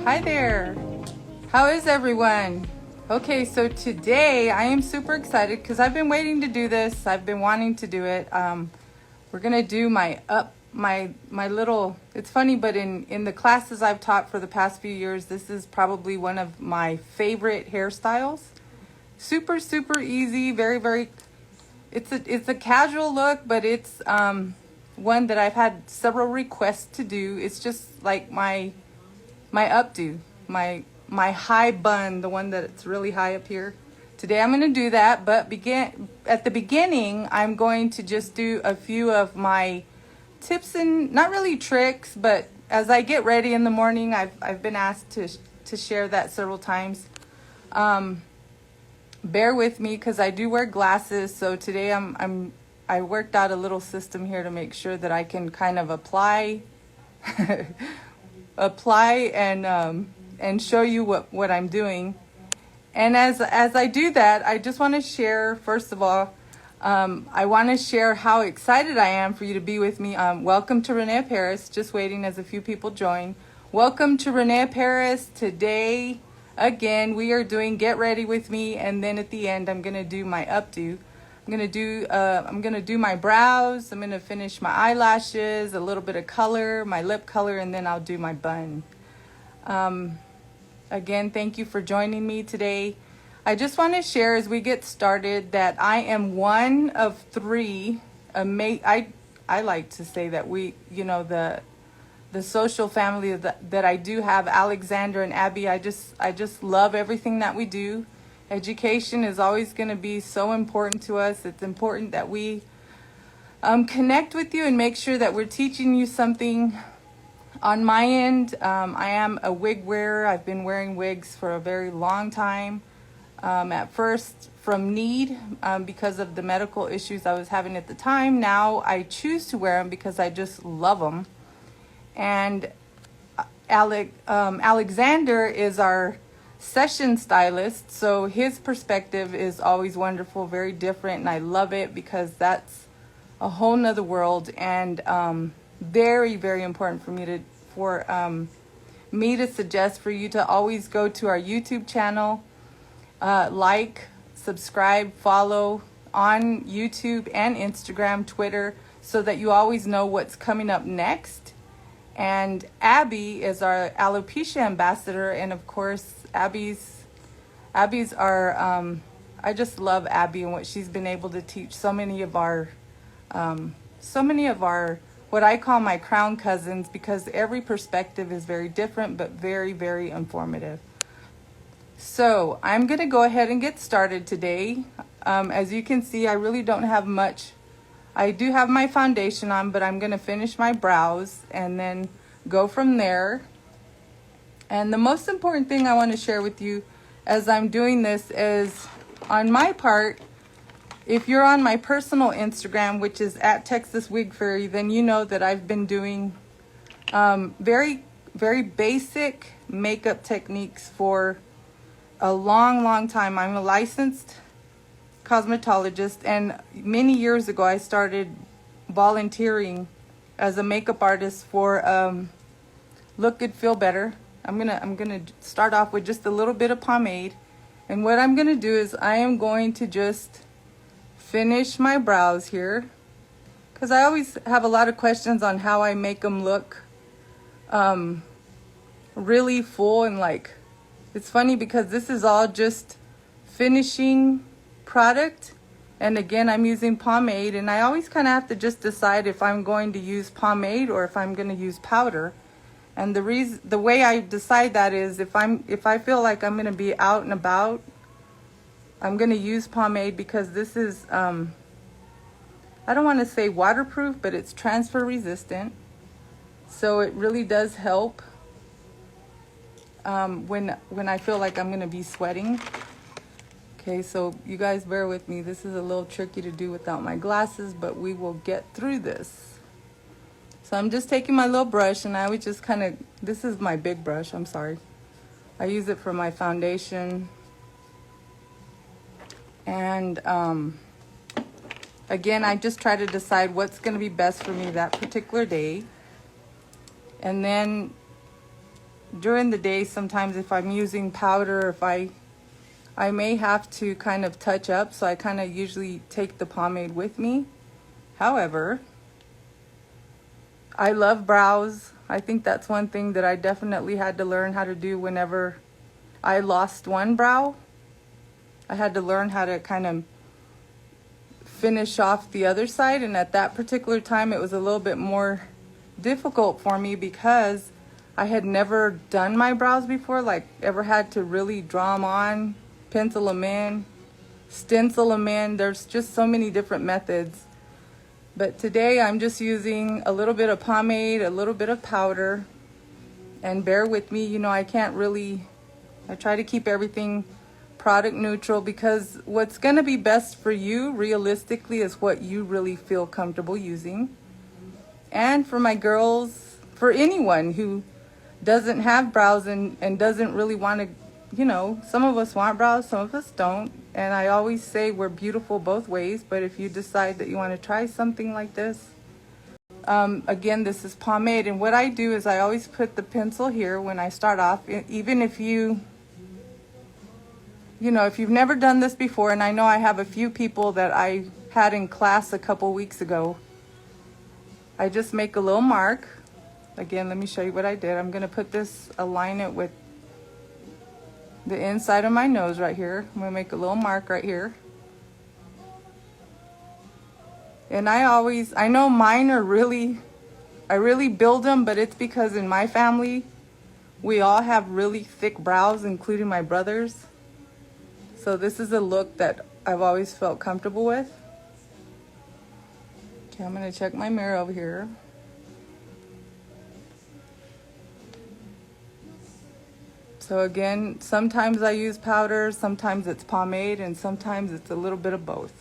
Hi there. How is everyone? Okay, so today I am super excited because I've been waiting to do this. I've been wanting to do it. We're gonna do my little. It's funny, but in the classes I've taught for the past few years, this is probably one of my favorite hairstyles. Super easy. Very. It's a casual look, but it's one that I've had several requests to do. It's just like my updo, my high bun, the one that's really high up here. Today I'm going to do that, but at the beginning I'm going to just do a few of my tips and not really tricks, but as I get ready in the morning, I've been asked to share that several times. Bear with me because I do wear glasses, so today I worked out a little system here to make sure that I can kind of apply and show you what I'm doing. And as I do that, I just want to share, first of all, I want to share how excited I am for you to be with me. Welcome to René Paris, just waiting as a few people join. Welcome to René Paris. Today, again, we are doing Get Ready With Me, and then at the end, I'm going to do my updo. I'm gonna do my brows. I'm gonna finish my eyelashes, a little bit of color, my lip color, and then I'll do my bun. Again, thank you for joining me today. I just want to share as we get started that I am one of three. I like to say that we, the social family that I do have, Alexander and Abby. I just love everything that we do. Education is always going to be so important to us. It's important that we connect with you and make sure that we're teaching you something. On my end, I am a wig wearer. I've been wearing wigs for a very long time. At first from need because of the medical issues I was having at the time. Now I choose to wear them because I just love them. And Alexander is our session stylist, so his perspective is always wonderful, very different, and I love it because that's a whole nother world, and very important for me to suggest for you to always go to our YouTube channel, subscribe, follow on YouTube and Instagram, Twitter, so that you always know what's coming up next. And Abby is our alopecia ambassador, and of course Abby's our I just love Abby and what she's been able to teach so many of our what I call my crown cousins, because every perspective is very different but very informative. So I'm gonna go ahead and get started today. As you can see, I really don't have much. I do have my foundation on, but I'm gonna finish my brows and then go from there. And the most important thing I want to share with you as I'm doing this is, on my part, if you're on my personal Instagram, which is at Texas Wig Fairy, then you know that I've been doing very basic makeup techniques for a long time. I'm a licensed cosmetologist, and many years ago I started volunteering as a makeup artist for Look Good Feel Better. I'm gonna start off with just a little bit of pomade, and what I'm gonna do is I am going to just finish my brows here, because I always have a lot of questions on how I make them look really full, and like, it's funny because this is all just finishing product, and again I'm using pomade, and I always kind of have to just decide if I'm going to use pomade or if I'm going to use powder. And the way I decide that is if I feel like I'm going to be out and about, I'm going to use pomade, because this is I don't want to say waterproof, but it's transfer resistant, so it really does help when I feel like I'm going to be sweating. Okay, so you guys bear with me. This is a little tricky to do without my glasses, but we will get through this. So I'm just taking my little brush, and I would just kind of, this is my big brush, I'm sorry. I use it for my foundation. And again, I just try to decide what's going to be best for me that particular day. And then during the day, sometimes if I'm using powder, if I may have to kind of touch up, so I kind of usually take the pomade with me. However, I love brows. I think that's one thing that I definitely had to learn how to do whenever I lost one brow. I had to learn how to kind of finish off the other side, and at that particular time it was a little bit more difficult for me because I had never done my brows before, like ever had to really draw them on, pencil them in, stencil them in. There's just so many different methods. But today I'm just using a little bit of pomade, a little bit of powder, and bear with me, you know, I try to keep everything product neutral, because what's going to be best for you realistically is what you really feel comfortable using. And for my girls, for anyone who doesn't have brows and doesn't really want to, you know, some of us want brows, some of us don't. And I always say we're beautiful both ways, but if you decide that you want to try something like this, again, this is pomade. And what I do is I always put the pencil here when I start off, even if you know, if you've never done this before, and I know I have a few people that I had in class a couple weeks ago, I just make a little mark. Again, let me show you what I did. I'm going to put this, align it with the inside of my nose right here. I'm going to make a little mark right here. And I know mine are I really build them, but it's because in my family, we all have really thick brows, including my brothers. So this is a look that I've always felt comfortable with. Okay, I'm going to check my mirror over here. So again, sometimes I use powder, sometimes it's pomade, and sometimes it's a little bit of both.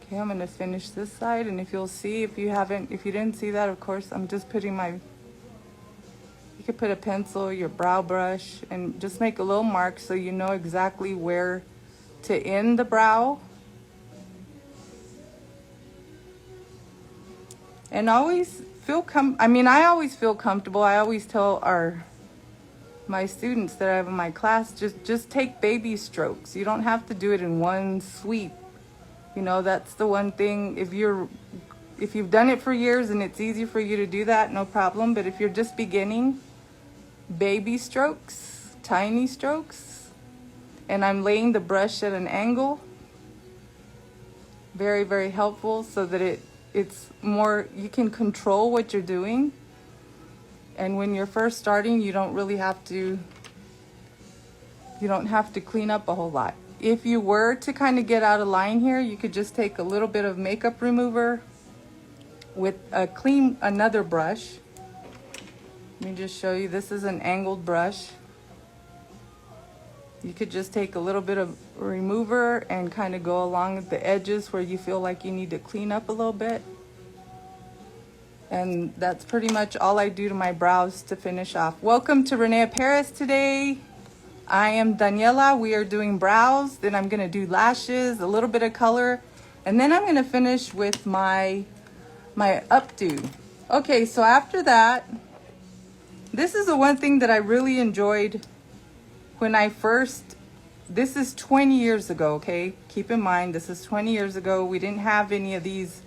Okay, I'm going to finish this side, and if you'll see, if you didn't see that, of course, I'm just putting you could put a pencil, your brow brush, and just make a little mark so you know exactly where to end the brow. And always I always feel comfortable. I always tell my students that I have in my class, just take baby strokes. You don't have to do it in one sweep. You know, that's the one thing. If you've done it for years and it's easy for you to do that, no problem. But if you're just beginning, baby strokes, tiny strokes. And I'm laying the brush at an angle. Very, very helpful, so that it's more, you can control what you're doing. And when you're first starting, you don't have to clean up a whole lot. If you were to kind of get out of line here, you could just take a little bit of makeup remover with another brush. Let me just show you. This is an angled brush. You could just take a little bit of remover and kind of go along the edges where you feel like you need to clean up a little bit. And that's pretty much all I do to my brows to finish off. Welcome to René Paris today. I am Daniella. We are doing brows. Then I'm going to do lashes, a little bit of color. And then I'm going to finish with my updo. Okay, so after that, this is the one thing that I really enjoyed when this is 20 years ago, okay? Keep in mind, this is 20 years ago. We didn't have any of these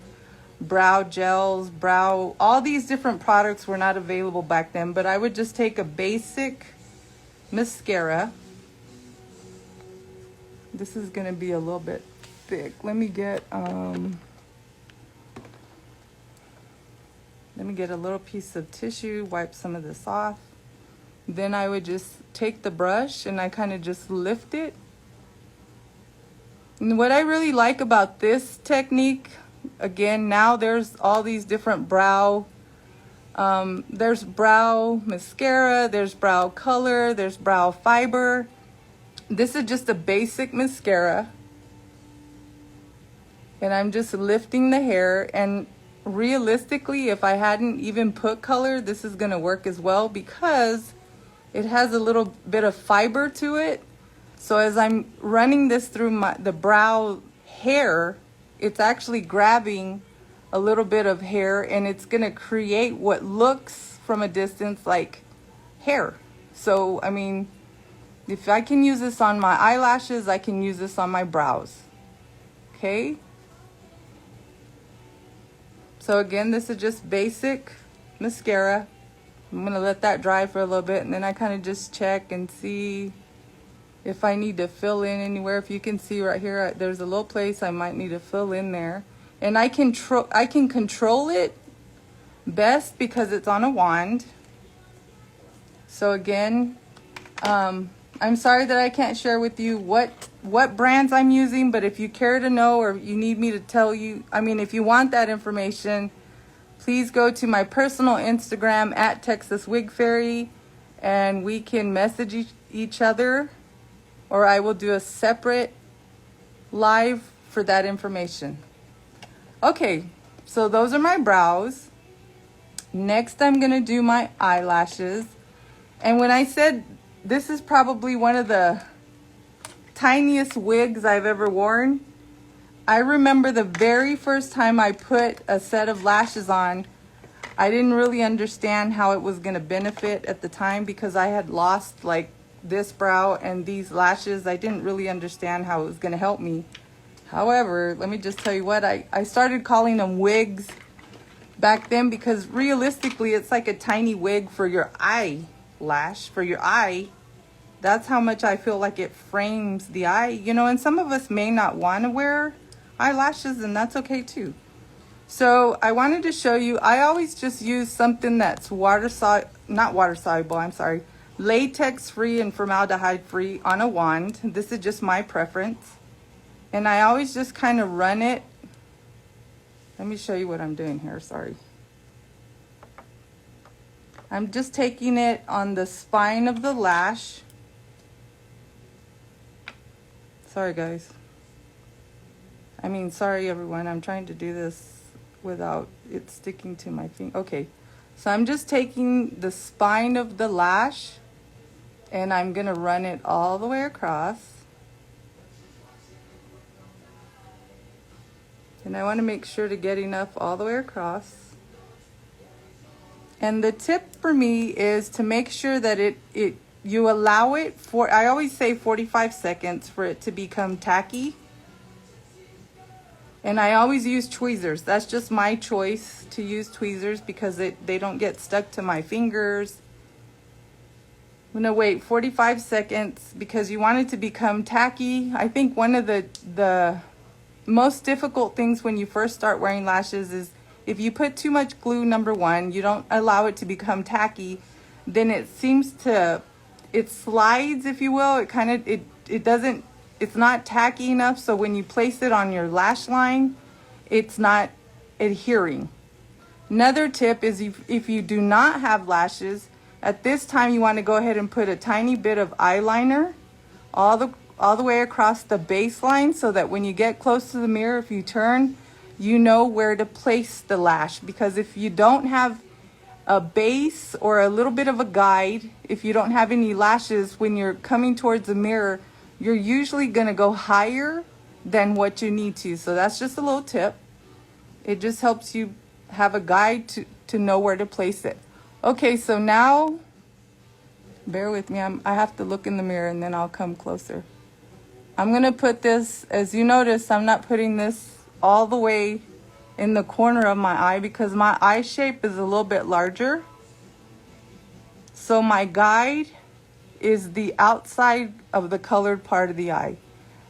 brow gels, all these different products were not available back then, but I would just take a basic mascara. This is gonna be a little bit thick. Let me get a little piece of tissue, wipe some of this off. Then I would just take the brush and I kind of just lift it. And what I really like about this technique, again, now there's all these different there's brow mascara, there's brow color, there's brow fiber. This is just a basic mascara. And I'm just lifting the hair, and realistically, if I hadn't even put color, this is gonna work as well because it has a little bit of fiber to it. So as I'm running this through the brow hair, it's actually grabbing a little bit of hair, and it's gonna create what looks from a distance like hair. So, I mean, if I can use this on my eyelashes, I can use this on my brows. Okay? So again, this is just basic mascara. I'm going to let that dry for a little bit, and then I kind of just check and see if I need to fill in anywhere. If you can see right here, there's a little place I might need to fill in there. And I can control it best because it's on a wand. So again, I'm sorry that I can't share with you what brands I'm using, but if you care to know or you need me to tell you, I mean, if you want that information, please go to my personal Instagram at Texas Wig Fairy, and we can message each other, or I will do a separate live for that information. Okay, so those are my brows. Next, I'm gonna do my eyelashes. And when I said this is probably one of the tiniest wigs I've ever worn, I remember the very first time I put a set of lashes on, I didn't really understand how it was gonna benefit at the time because I had lost like this brow and these lashes. I didn't really understand how it was gonna help me. However, let me just tell you what, I started calling them wigs back then because realistically it's like a tiny wig for your eyelash, for your eye. That's how much I feel like it frames the eye, you know, and some of us may not want to wear eyelashes, and that's okay too. So I wanted to show you, I always just use something that's latex free and formaldehyde free on a wand. This is just my preference. And I always just kind of run it. Let me show you what I'm doing here, sorry. I'm just taking it on the spine of the lash. Sorry guys. I mean, sorry everyone, I'm trying to do this without it sticking to my finger. Okay, so I'm just taking the spine of the lash and I'm gonna run it all the way across. And I want to make sure to get enough all the way across. And the tip for me is to make sure that you allow it for, I always say 45 seconds for it to become tacky. And I always use tweezers. That's just my choice to use tweezers because they don't get stuck to my fingers. I'm gonna wait 45 seconds because you want it to become tacky. I think one of the most difficult things when you first start wearing lashes is if you put too much glue, number one, you don't allow it to become tacky, then it slides, if you will. It's not tacky enough, so when you place it on your lash line, it's not adhering. Another tip is if you do not have lashes, at this time you want to go ahead and put a tiny bit of eyeliner all the way across the baseline so that when you get close to the mirror, if you turn, you know where to place the lash. Because if you don't have a base or a little bit of a guide, if you don't have any lashes, when you're coming towards the mirror, you're usually gonna go higher than what you need to. So that's just a little tip. It just helps you have a guide to know where to place it. Okay, so now, bear with me, I have to look in the mirror and then I'll come closer. I'm gonna put this, as you notice, I'm not putting this all the way in the corner of my eye because my eye shape is a little bit larger. So my guide is the outside of the colored part of the eye.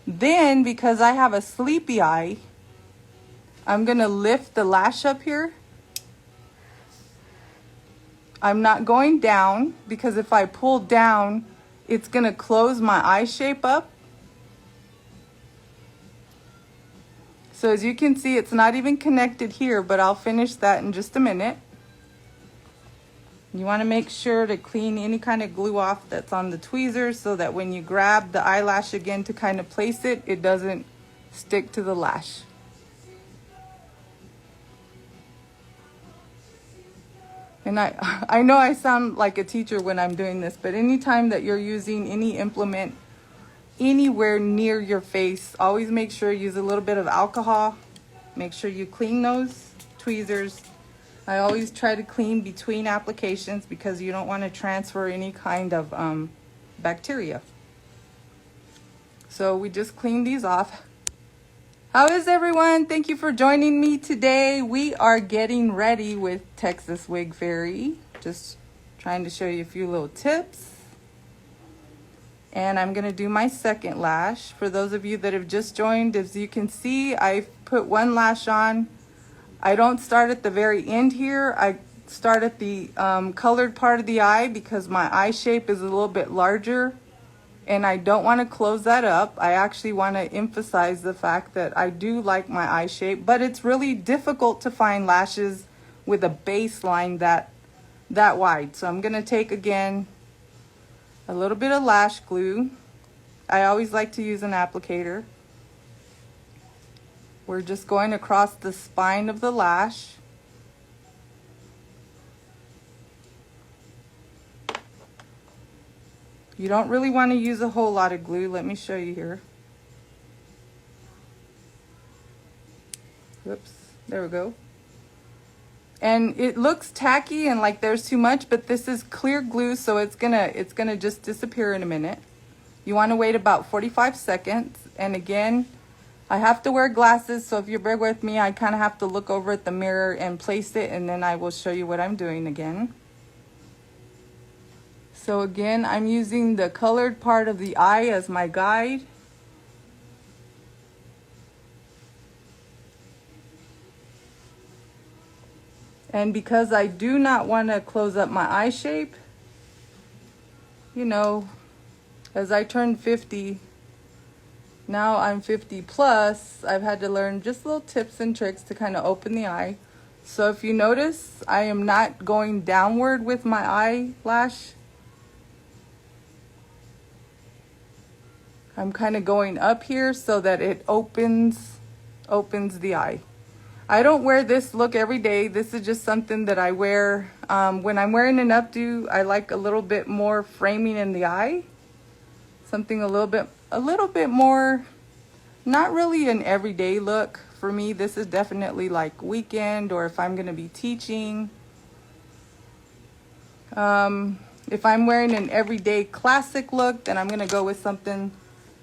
Then, because I have a sleepy eye, I'm gonna lift the lash up here. I'm not going down because if I pull down, it's gonna close my eye shape up. So as you can see, it's not even connected here, but I'll finish that in just a minute. You want to make sure to clean any kind of glue off that's on the tweezers so that when you grab the eyelash again to kind of place it, it doesn't stick to the lash. And I know I sound like a teacher when I'm doing this, but anytime that you're using any implement anywhere near your face, always make sure you use a little bit of alcohol. Make sure you clean those tweezers I always try to clean between applications because you don't want to transfer any kind of bacteria. So we just clean these off. How is everyone? Thank you for joining me today. We are getting ready with Texas Wig Fairy. Just trying to show you a few little tips. And I'm going to do my second lash. For those of you that have just joined, as you can see, I've put one lash on. I don't start at the very end here. I start at the colored part of the eye because my eye shape is a little bit larger. And I don't want to close that up. I actually want to emphasize the fact that I do like my eye shape, but it's really difficult to find lashes with a baseline that wide. So I'm going to take again a little bit of lash glue. I always like to use an applicator. We're just going across the spine of the lash. You don't really want to use a whole lot of glue. Let me show you here. Whoops, there we go. And it looks tacky and like there's too much, but this is clear glue, so it's gonna just disappear in a minute. You want to wait about 45 seconds. And again, I have to wear glasses, so if you bear with me, I kind of have to look over at the mirror and place it, and then I will show you what I'm doing again. So again, I'm using the colored part of the eye as my guide. And because I do not want to close up my eye shape, you know, as I turn 50, now I'm 50 plus, I've had to learn just little tips and tricks to kind of open the eye. So if you notice, I am not going downward with my eyelash. I'm kind of going up here so that it opens the eye. I don't wear this look every day. This is just something that I wear when I'm wearing an updo. I like a little bit more framing in the eye. Something a little bit more, not really an everyday look for me. This is definitely like weekend, or if I'm going to be teaching. If I'm wearing an everyday classic look, then I'm going to go with something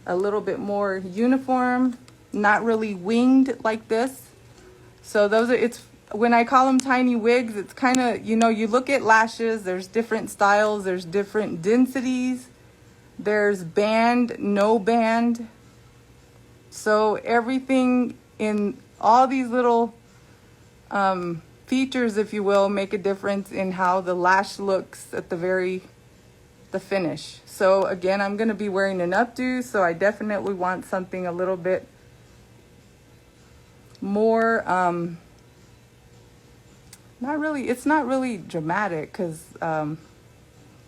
a little bit more uniform, not really winged like this. So those are, it's, when I call them tiny wigs, it's kind of, you know, you look at lashes, there's different styles, there's different densities, there's band, no band. So everything in all these little features, if you will, make a difference in how the lash looks at the finish. So again, I'm going to be wearing an updo, so I definitely want something a little bit more, it's not really dramatic, because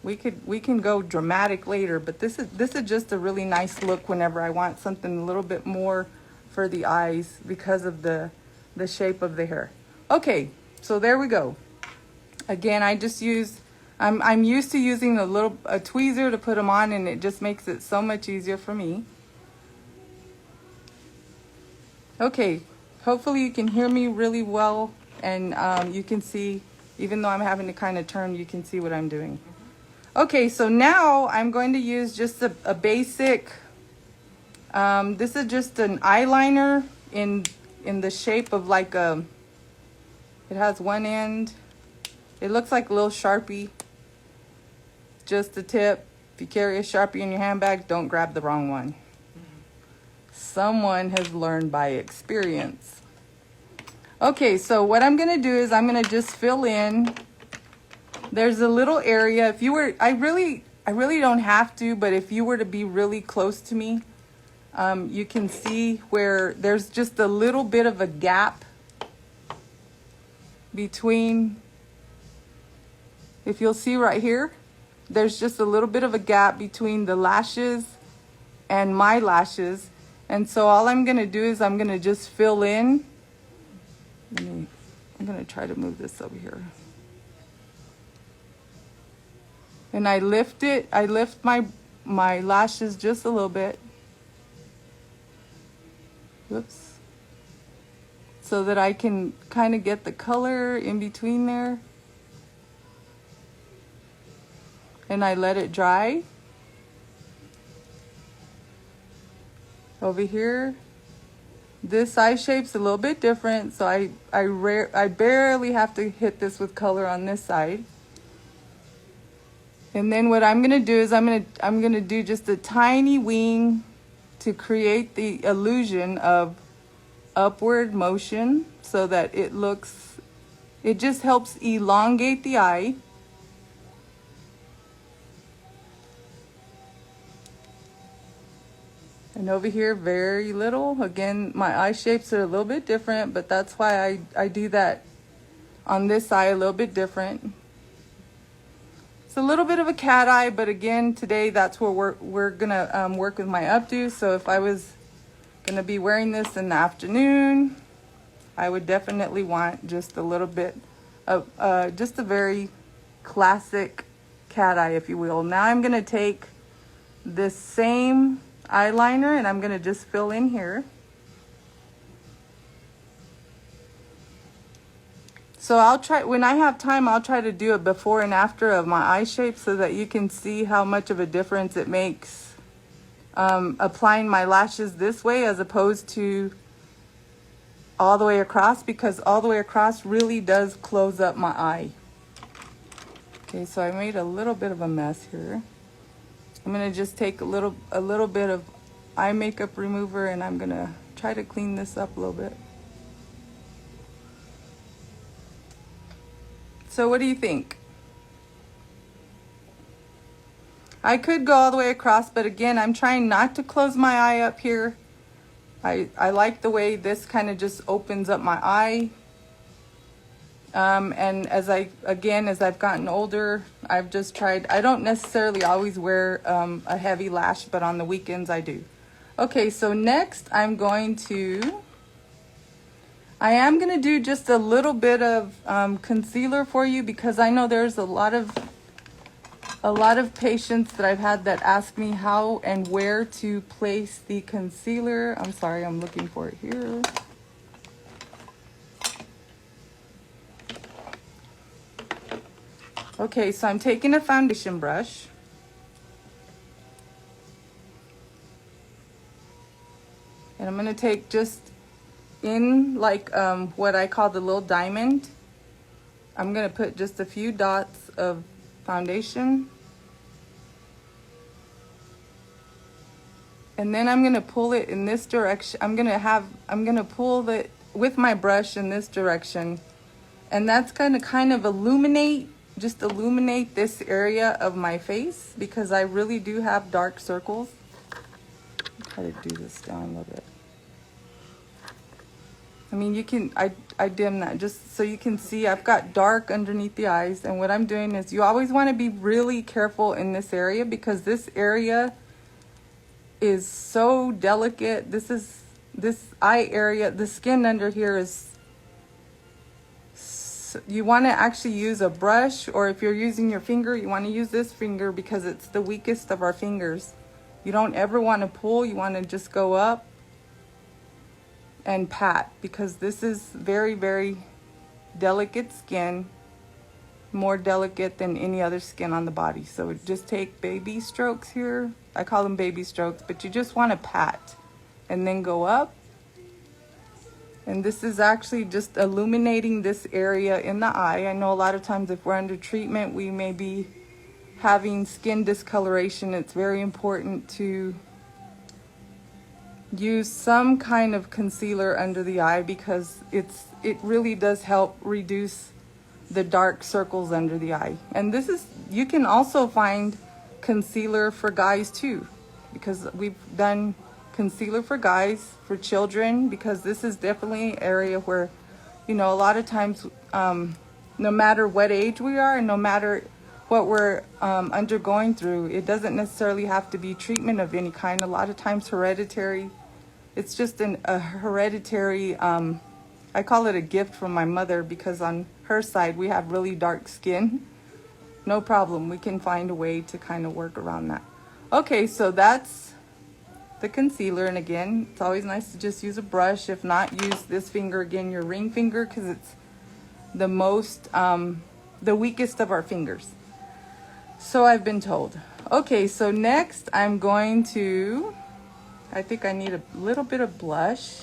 we can go dramatic later, but this is just a really nice look whenever I want something a little bit more for the eyes because of the shape of the hair. Okay, so there we go. Again, I just use, I'm used to using a tweezer to put them on, and it just makes it so much easier for me. Okay, hopefully you can hear me really well, and you can see, even though I'm having to kind of turn, you can see what I'm doing. Okay, so now I'm going to use just a basic, this is just an eyeliner in the shape of like a, it has one end, it looks like a little Sharpie. Just a tip, if you carry a Sharpie in your handbag, don't grab the wrong one. Someone has learned by experience. Okay, so what I'm gonna do is I'm gonna just fill in. There's a little area, if you were, I really don't have to, but if you were to be really close to me, you can see where there's just a little bit of a gap between, if you'll see right here, there's just a little bit of a gap between the lashes and my lashes. And so all I'm going to do is I'm going to just fill in. I'm going to try to move this over here. And I lift it. I lift my lashes just a little bit. Whoops. so that I can kind of get the color in between there. And I let it dry. Over here, this eye shape's a little bit different, so I barely have to hit this with color on this side. And then what I'm gonna do is I'm gonna do just a tiny wing to create the illusion of upward motion, so that it just helps elongate the eye. And over here, very little. Again, my eye shapes are a little bit different, but that's why I do that on this eye a little bit different. It's a little bit of a cat eye, but again, today that's where we're gonna work with my updo. So if I was gonna be wearing this in the afternoon, I would definitely want just a little bit of, just a very classic cat eye, if you will. Now I'm gonna take this same eyeliner and I'm gonna just fill in here. So I'll try, when I have time, I'll try to do a before and after of my eye shape so that you can see how much of a difference it makes applying my lashes this way as opposed to all the way across, because all the way across really does close up my eye. Okay, so I made a little bit of a mess here. I'm gonna just take a little bit of eye makeup remover and I'm gonna try to clean this up a little bit. So what do you think? I could go all the way across, but again, I'm trying not to close my eye up here. I like the way this kind of just opens up my eye. And as I've gotten older, I've just tried, I don't necessarily always wear a heavy lash, but on the weekends I do. Okay, so next I am going to do just a little bit of concealer for you, because I know there's a lot of patients that I've had that ask me how and where to place the concealer. I'm sorry, I'm looking for it here. Okay, so I'm taking a foundation brush. And I'm gonna take just in like what I call the little diamond. I'm gonna put just a few dots of foundation. And then I'm gonna pull it in this direction. I'm gonna pull it with my brush in this direction. And that's gonna kind of illuminate this area of my face, because I really do have dark circles. Try to do this down a little bit. I mean, you can, I dim that just so you can see I've got dark underneath the eyes. And what I'm doing is, you always want to be really careful in this area, because this area is so delicate. This eye area, the skin under here is, you want to actually use a brush, or if you're using your finger, you want to use this finger because it's the weakest of our fingers. You don't ever want to pull, you want to just go up and pat, because this is very, very delicate skin, more delicate than any other skin on the body. So just take baby strokes here. I call them baby strokes, but you just want to pat and then go up. And this is actually just illuminating this area in the eye. I know a lot of times if we're under treatment, we may be having skin discoloration. It's very important to use some kind of concealer under the eye, because it really does help reduce the dark circles under the eye. And this is, you can also find concealer for guys too, because we've done concealer for guys, for children, because this is definitely an area where, you know, a lot of times, no matter what age we are and no matter what we're undergoing through, it doesn't necessarily have to be treatment of any kind. A lot of times hereditary, it's just a hereditary, I call it a gift from my mother, because on her side we have really dark skin. No problem, we can find a way to kind of work around that. Okay, so that's the concealer. And again, it's always nice to just use a brush. If not, use this finger again, your ring finger, because it's the most, the weakest of our fingers. So I've been told. Okay, so next I'm going to, I think I need a little bit of blush.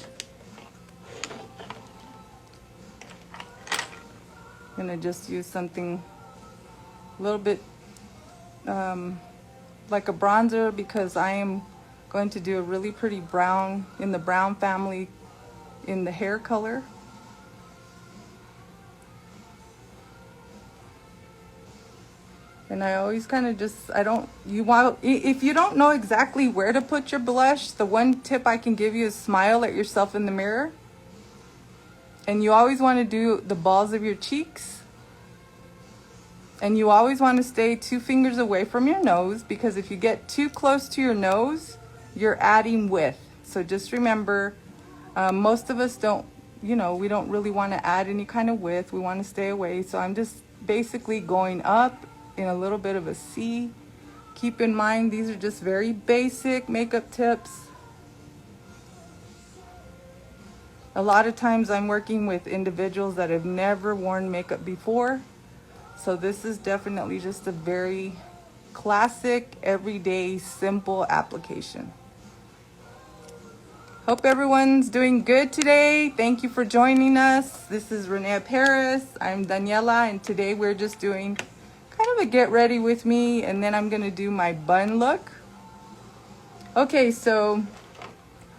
I'm gonna just use something a little bit like a bronzer, because I am going to do a really pretty brown, in the brown family, in the hair color. And I always kind of just, if you don't know exactly where to put your blush, the one tip I can give you is smile at yourself in the mirror. And you always want to do the balls of your cheeks. And you always want to stay 2 fingers away from your nose, because if you get too close to your nose, you're adding width. So just remember, most of us don't, we don't really want to add any kind of width. We want to stay away. So I'm just basically going up in a little bit of a C. Keep in mind, these are just very basic makeup tips. A lot of times I'm working with individuals that have never worn makeup before. So this is definitely just a very classic, everyday, simple application. Hope everyone's doing good today. Thank you for joining us. This is René Paris. I'm Daniella, and today we're just doing kind of a get ready with me, and then I'm gonna do my bun look. Okay, so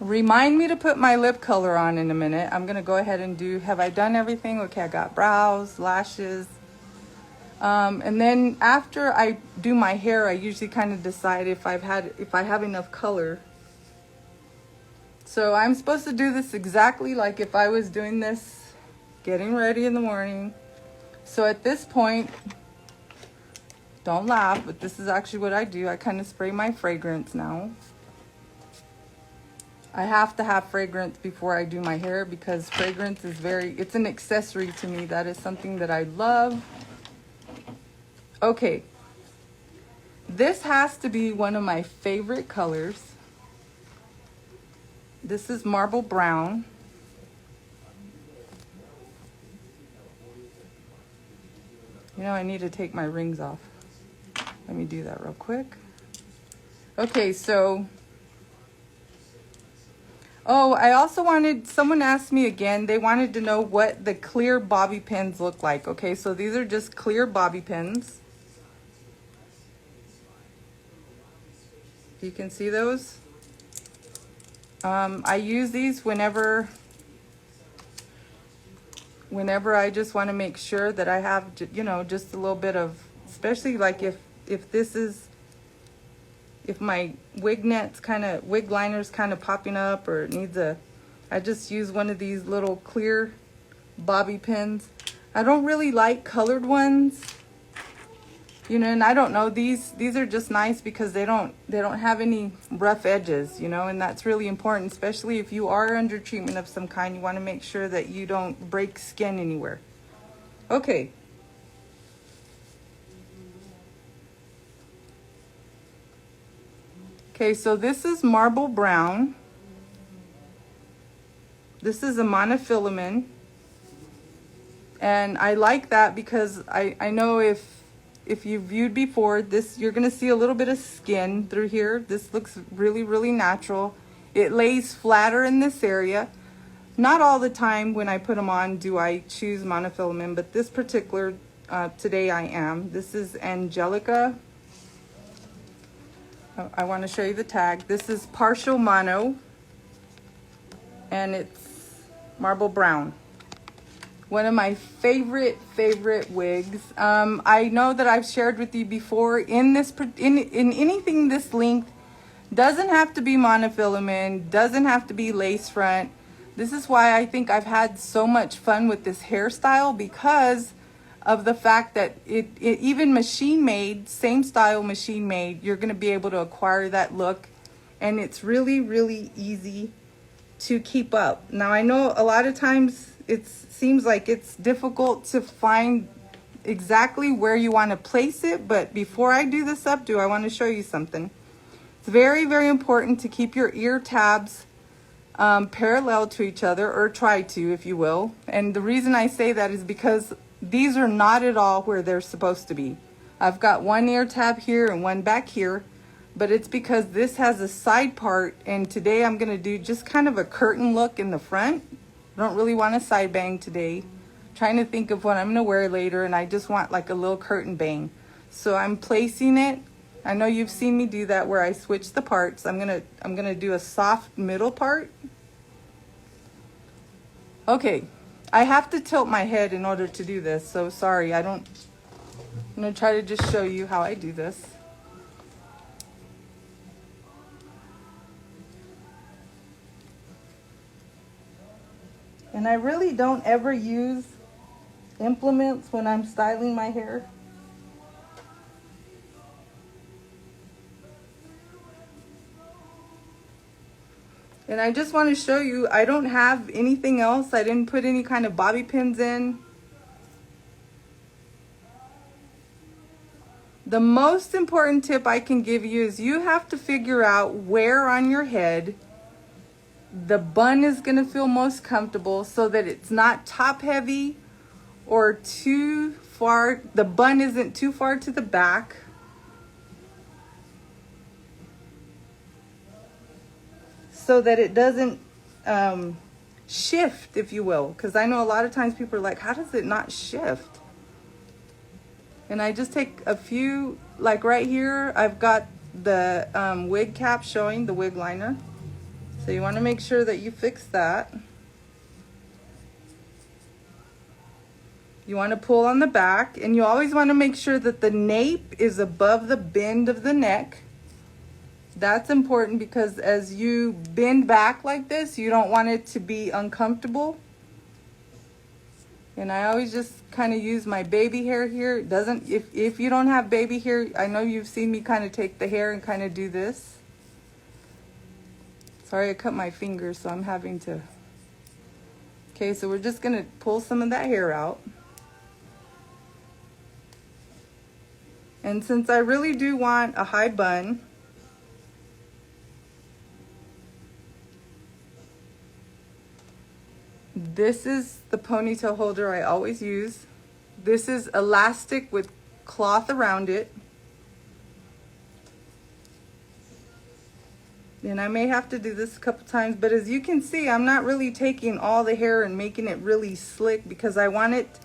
remind me to put my lip color on in a minute. I'm gonna go ahead and do, have I done everything? Okay, I got brows, lashes. And then after I do my hair, I usually kind of decide if I have enough color. So I'm supposed to do this exactly like if I was doing this, getting ready in the morning. So at this point, don't laugh, but this is actually what I do. I kind of spray my fragrance now. I have to have fragrance before I do my hair, because fragrance is it's an accessory to me. That is something that I love. Okay. This has to be one of my favorite colors. This is marble brown. I need to take my rings off. Let me do that real quick. Okay, so, I also someone asked me again, they wanted to know what the clear bobby pins look like. Okay, so these are just clear bobby pins. You can see those. I use these whenever I just want to make sure that I have, just a little bit of, especially like if my wig liner's kind of popping up, or it needs I just use one of these little clear bobby pins. I don't really like colored ones, and I don't know, these are just nice because they don't have any rough edges, and that's really important, especially if you are under treatment of some kind. You want to make sure that you don't break skin anywhere. Okay. Okay, so this is marble brown. This is a monofilament. And I like that because I know if you viewed before, you're gonna see a little bit of skin through here. This looks really, really natural. It lays flatter in this area. Not all the time when I put them on do I choose monofilament, but this particular, today I am. This is Angelica. I want to show you the tag. This is partial mono, and it's marble brown. One of my favorite wigs. I know that I've shared with you before, in anything this length, doesn't have to be monofilament, doesn't have to be lace front. This is why I think I've had so much fun with this hairstyle, because of the fact that it even machine made, same style machine made, you're going to be able to acquire that look, and it's really, really easy to keep up. Now I know a lot of times it seems like it's difficult to find exactly where you want to place it, but before I do this updo, I want to show you something. It's very, very important to keep your ear tabs parallel to each other, or try to, if you will. And the reason I say that is because these are not at all where they're supposed to be. I've got one ear tab here and one back here, but it's because this has a side part, and today I'm gonna do just kind of a curtain look in the front. I don't really want a side bang today. I'm trying to think of what I'm gonna wear later, and I just want like a little curtain bang. So I'm placing it. I know you've seen me do that where I switch the parts. I'm gonna do a soft middle part. Okay, I have to tilt my head in order to do this, so sorry, I'm gonna try to just show you how I do this. And I really don't ever use implements when I'm styling my hair. And I just want to show you, I don't have anything else. I didn't put any kind of bobby pins in. The most important tip I can give you is you have to figure out where on your head the bun is going to feel most comfortable, so that it's not top heavy or too far. The bun isn't too far to the back. So that it doesn't shift, if you will. Because I know a lot of times people are like, how does it not shift? And I just take a few, like right here, I've got the wig cap showing, the wig liner. So you want to make sure that you fix that. You want to pull on the back, and you always want to make sure that the nape is above the bend of the neck. That's important because as you bend back like this, you don't want it to be uncomfortable. And I always just kind of use my baby hair here. It doesn't, if you don't have baby hair, I know you've seen me kind of take the hair and kind of do this. Sorry, I cut my finger, so I'm having to. Okay, so we're just gonna pull some of that hair out. And since I really do want a high bun, this is the ponytail holder I always use. This is elastic with cloth around it. And I may have to do this a couple times, but as you can see, I'm not really taking all the hair and making it really slick, because I want it.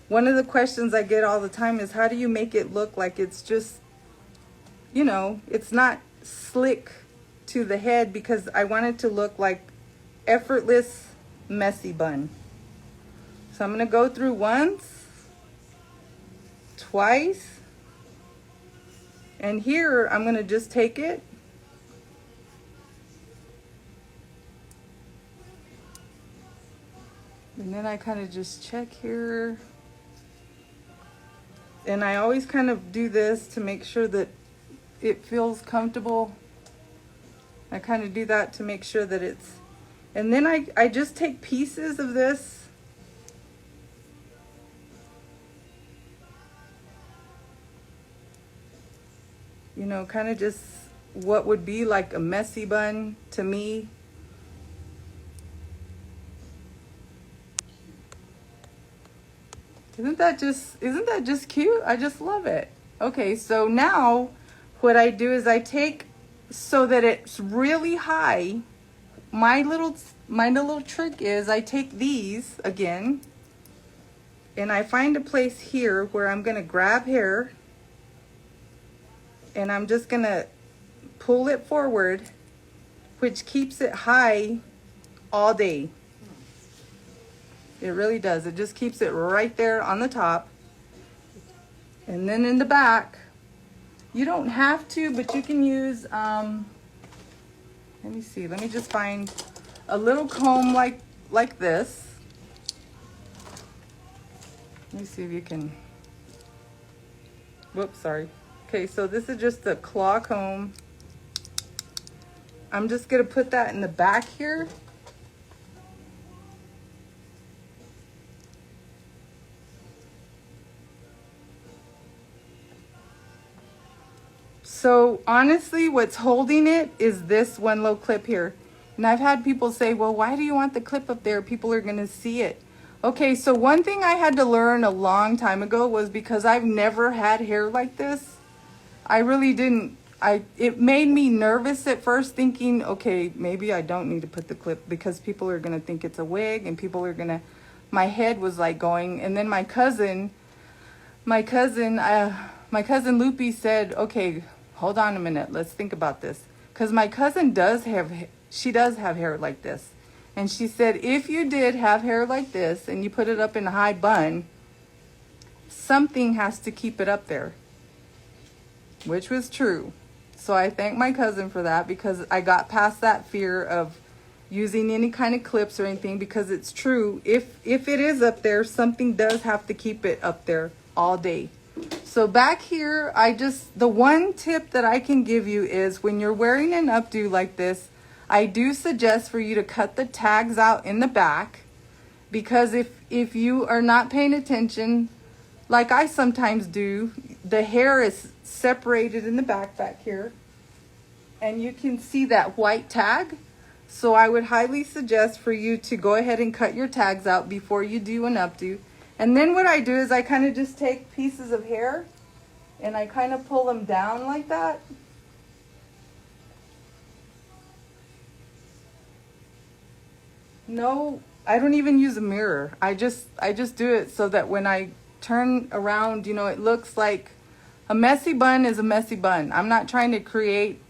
One of the questions I get all the time is, how do you make it look like it's just, you know, it's not slick to the head, because I want it to look like effortless, messy bun. So I'm going to go through once, twice, and here I'm going to just take it and then I kind of just check here. And I always kind of do this to make sure that it feels comfortable. I kind of do that to make sure that it's, and then I just take pieces of this. You know, kind of just what would be like a messy bun to me. Isn't that just cute? I just love it. Okay, so now what I do is I take, so that it's really high, my little trick is I take these again and I find a place here where I'm going to grab hair and I'm just going to pull it forward, which keeps it high all day. It really does. It just keeps it right there on the top. And then in the back, you don't have to, but you can use, let me see, let me just find a little comb like this. Let me see if you can, whoops, sorry. Okay, so this is just a claw comb. I'm just gonna put that in the back here. So honestly, what's holding it is this one little clip here. And I've had people say, well, why do you want the clip up there? People are going to see it. Okay, so one thing I had to learn a long time ago was because I've never had hair like this. I really didn't. It made me nervous at first, thinking, okay, maybe I don't need to put the clip because people are going to think it's a wig and people are going to, my head was like going. And then my cousin Loopy said, okay, hold on a minute. Let's think about this. Because my cousin does have hair like this. And she said, if you did have hair like this and you put it up in a high bun, something has to keep it up there. Which was true. So I thank my cousin for that, because I got past that fear of using any kind of clips or anything, because it's true. If it is up there, something does have to keep it up there all day. So back here, the one tip that I can give you is when you're wearing an updo like this, I do suggest for you to cut the tags out in the back, because if you are not paying attention, like I sometimes do, the hair is separated in the back here, and you can see that white tag. So I would highly suggest for you to go ahead and cut your tags out before you do an updo. And then what I do is I kind of just take pieces of hair and I kind of pull them down like that. No, I don't even use a mirror. I just do it so that when I turn around, you know, it looks like a messy bun is a messy bun. I'm not trying to create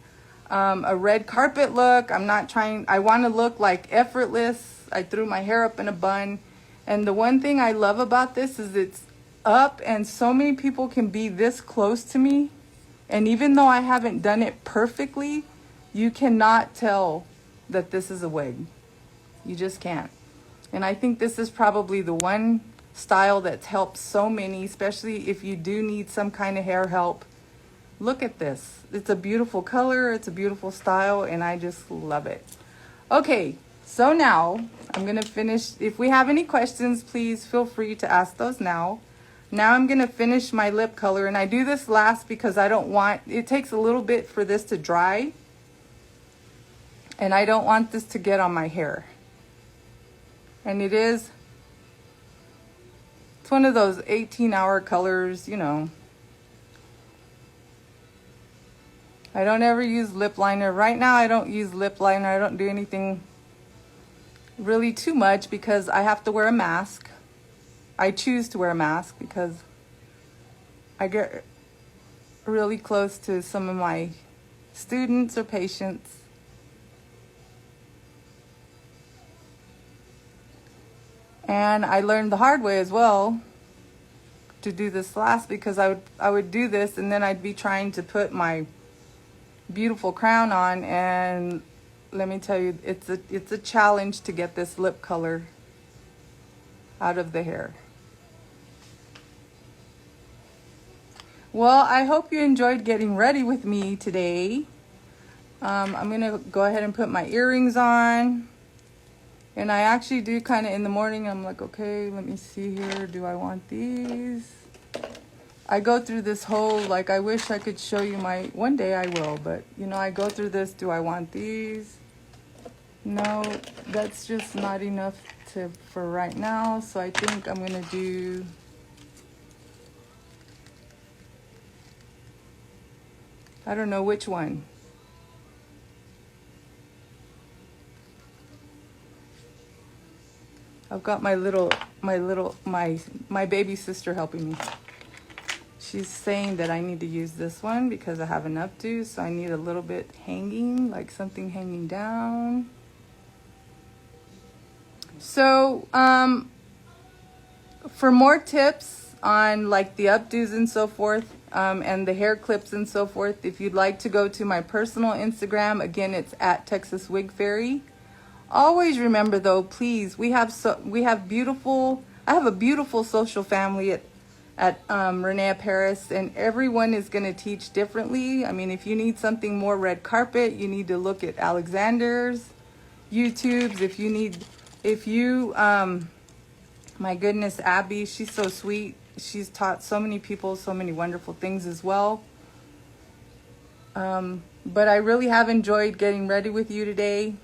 a red carpet look. I want to look like effortless. I threw my hair up in a bun. And the one thing I love about this is it's up, and so many people can be this close to me. And even though I haven't done it perfectly, you cannot tell that this is a wig. You just can't. And I think this is probably the one style that's helped so many, especially if you do need some kind of hair help. Look at this. It's a beautiful color. It's a beautiful style, and I just love it. Okay, so now I'm going to finish. If we have any questions, please feel free to ask those now. Now I'm going to finish my lip color, and I do this last because I don't want, it takes a little bit for this to dry, and I don't want this to get on my hair. And it's one of those 18-hour colors, you know. I don't ever use lip liner. Right now I don't use lip liner. I don't do anything really too much because I have to wear a mask. I choose to wear a mask because I get really close to some of my students or patients. And I learned the hard way as well to do this last, because I would do this and then I'd be trying to put my beautiful crown on, and let me tell you, it's a challenge to get this lip color out of the hair. Well, I hope you enjoyed getting ready with me today. I'm gonna go ahead and put my earrings on. And I actually do kind of in the morning, I'm like, okay, let me see here. Do I want these? I go through this whole, like, I wish I could show you one day I will, but, you know, I go through this. Do I want these? No, that's just not enough for right now. So I think I'm going to do, I don't know which one. I've got my baby sister helping me. She's saying that I need to use this one because I have an updo, so I need a little bit hanging, like something hanging down. So, for more tips on like the updos and so forth, and the hair clips and so forth, if you'd like to go to my personal Instagram, again, it's at Texas Wig Fairy. Always remember though, please, I have a beautiful social family at René Paris, and everyone is going to teach differently. I mean, if you need something more red carpet, you need to look at Alexander's YouTubes. My goodness, Abby, she's so sweet. She's taught so many people so many wonderful things as well. But I really have enjoyed getting ready with you today.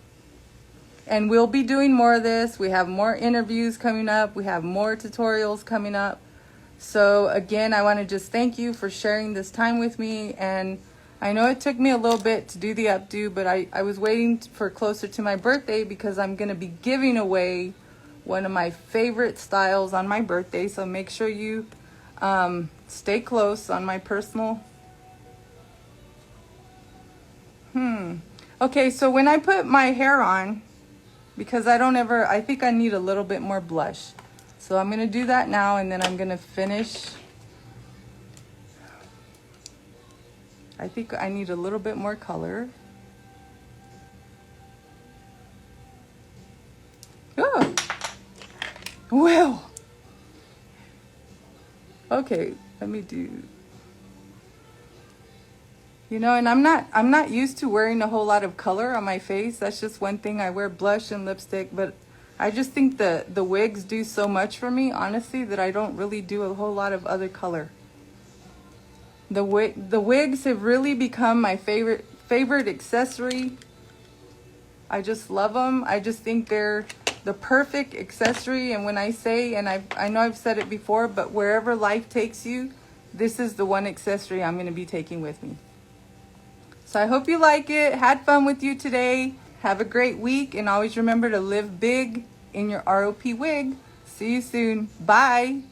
And we'll be doing more of this. We have more interviews coming up. We have more tutorials coming up. So again, I want to just thank you for sharing this time with me. And I know it took me a little bit to do the updo, but I was waiting for closer to my birthday because I'm going to be giving away one of my favorite styles on my birthday. So make sure you stay close on my personal. Okay, so when I put my hair on, because I think I need a little bit more blush. So I'm going to do that now, and then I'm going to finish. I think I need a little bit more color. Oh, well. Okay, let me do. You know, and I'm not used to wearing a whole lot of color on my face. That's just one thing. I wear blush and lipstick, but I just think the wigs do so much for me, honestly, that I don't really do a whole lot of other color. The wigs have really become my favorite accessory. I just love them. I just think they're the perfect accessory. And when I say, and I know I've said it before, but wherever life takes you, this is the one accessory I'm going to be taking with me. So I hope you like it. Had fun with you today. Have a great week, and always remember to live big in your ROP wig. See you soon. Bye.